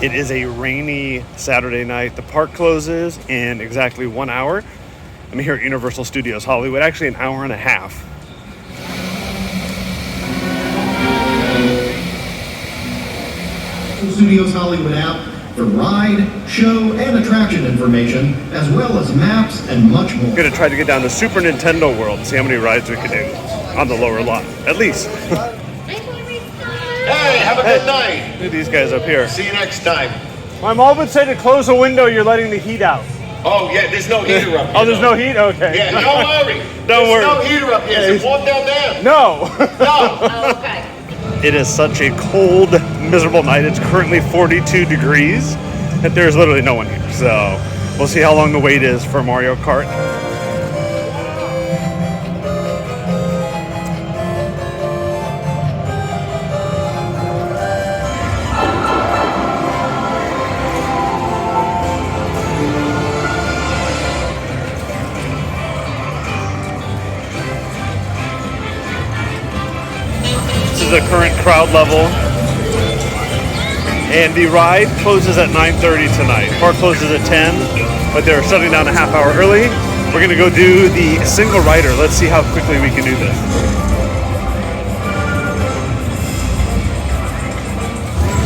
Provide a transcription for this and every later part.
It is a rainy Saturday night. The park closes in exactly 1 hour. I'm here at Universal Studios Hollywood, actually an hour and a half. Studios Hollywood app for ride, show, and attraction information, as well as maps and much more. I'm gonna try to get down to Super Nintendo World and see how many rides we can do on the lower lot, at least. Hey, have a good night. Look at these guys up here. See you next time. My mom would say to close the window, you're letting the heat out. Oh, yeah, there's no heater up here. Oh, there's no heat? Okay. Yeah, don't worry. Don't worry. There's no heater up here. Is it warm down there? No. No. Oh, okay. It is such a cold, miserable night. It's currently 42 degrees that there's literally no one here. So we'll see how long the wait is for Mario Kart. This is the current crowd level. And the ride closes at 9:30 tonight. Park closes at 10, but they're shutting down a half hour early. We're gonna go do the single rider. Let's see how quickly we can do this.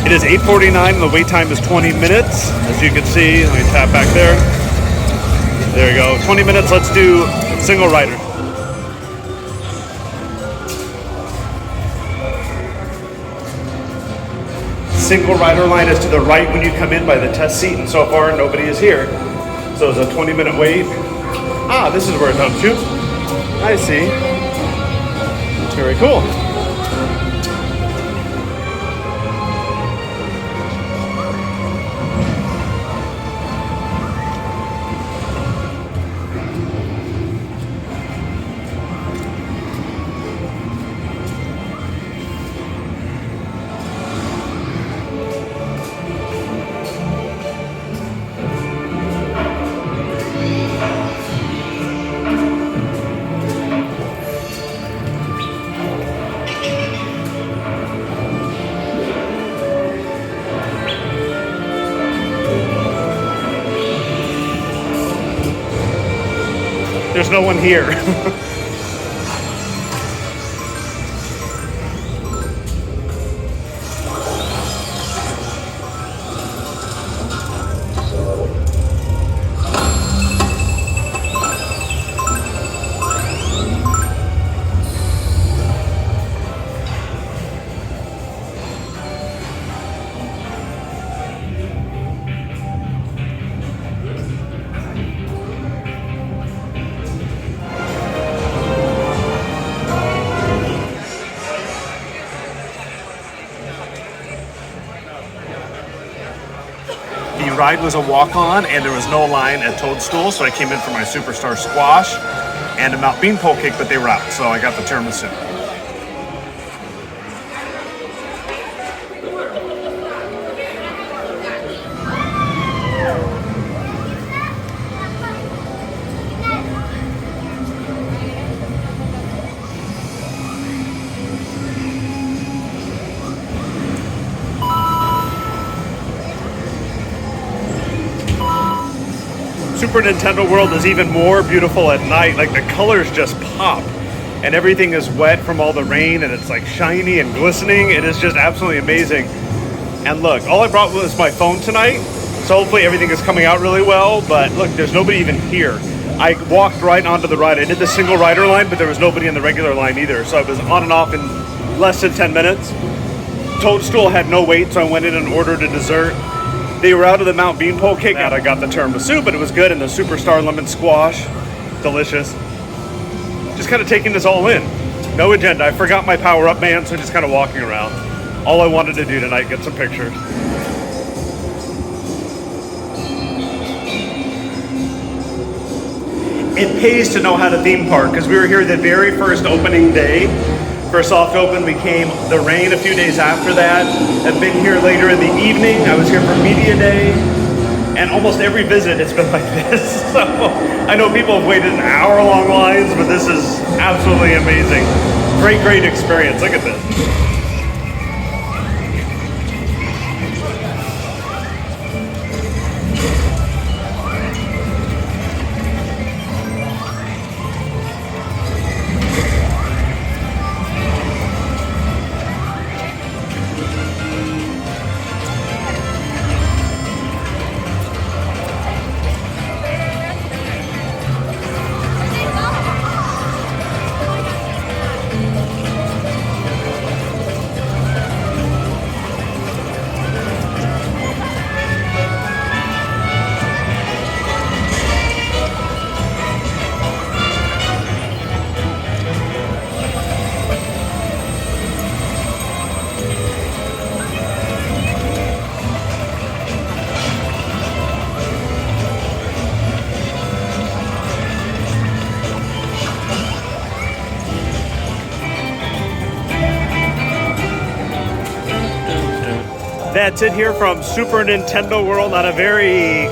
It is 8:49 and the wait time is 20 minutes. As you can see, let me tap back there. There we go, 20 minutes, let's do single rider. Single rider line is to the right when you come in by the test seat, and so far nobody is here. So it's a 20-minute wait. Ah, this is where it's up to. I see. Very cool. There's no one here. The ride was a walk-on and there was no line at Toadstool, so I came in for my Superstar Squash and a Mount Beanpole cake, but they were out, so I got the tiramisu. Super Nintendo World is even more beautiful at night. Like the colors just pop and everything is wet from all the rain and it's like shiny and glistening. It is just absolutely amazing. And look, all I brought was my phone tonight, so hopefully everything is coming out really well, but look, there's nobody even here. I walked right onto the ride. I did the single rider line, but there was nobody in the regular line either, so I was on and off in less than 10 minutes. Toadstool had no wait, so I went in and ordered a dessert. They were out of the Mount Beanpole cake. I got the tiramisu, but it was good, and the Superstar Lemon Squash, delicious. Just kind of taking this all in. No agenda. I forgot my power-up band, so just kind of walking around. All I wanted to do tonight, get some pictures. It pays to know how to theme park, because we were here the very first opening day. For soft open, we came the rain a few days after that. I've been here later in the evening. I was here for media day, and almost every visit it's been like this. So I know people have waited hour-long lines, but this is absolutely amazing. Great experience. Look at this. That's it here from Super Nintendo World on a very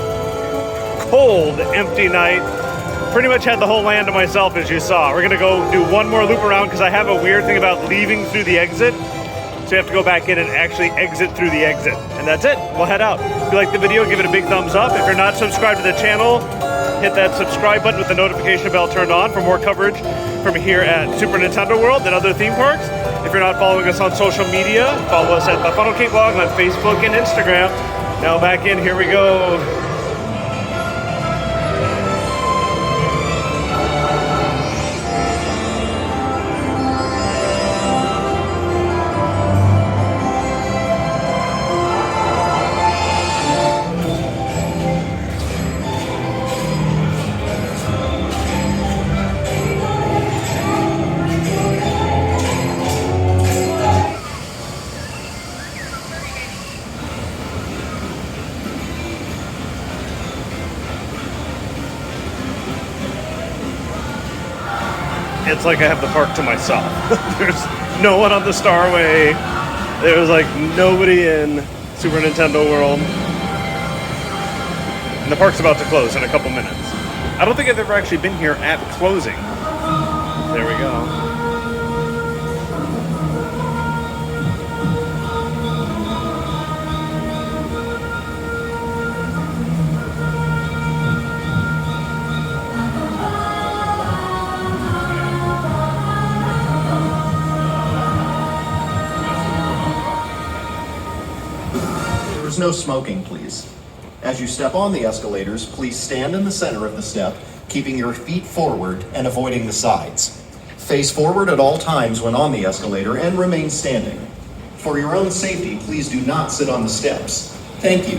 cold, empty night. Pretty much had the whole land to myself, as you saw. We're gonna go do one more loop around because I have a weird thing about leaving through the exit. So you have to go back in and actually exit through the exit. And that's it, we'll head out. If you like the video, give it a big thumbs up. If you're not subscribed to the channel, hit that subscribe button with the notification bell turned on for more coverage from here at Super Nintendo World and other theme parks. If you're not following us on social media, follow us at The Funnel Cake Vlog on Facebook and Instagram. Now back in, here we go. It's like I have the park to myself. There's no one on the Starway. There's like nobody in Super Nintendo World. And the park's about to close in a couple minutes. I don't think I've ever actually been here at closing. There we go. There's no smoking, please. As you step on the escalators, please stand in the center of the step, keeping your feet forward and avoiding the sides. Face forward at all times when on the escalator and remain standing. For your own safety, please do not sit on the steps. Thank you.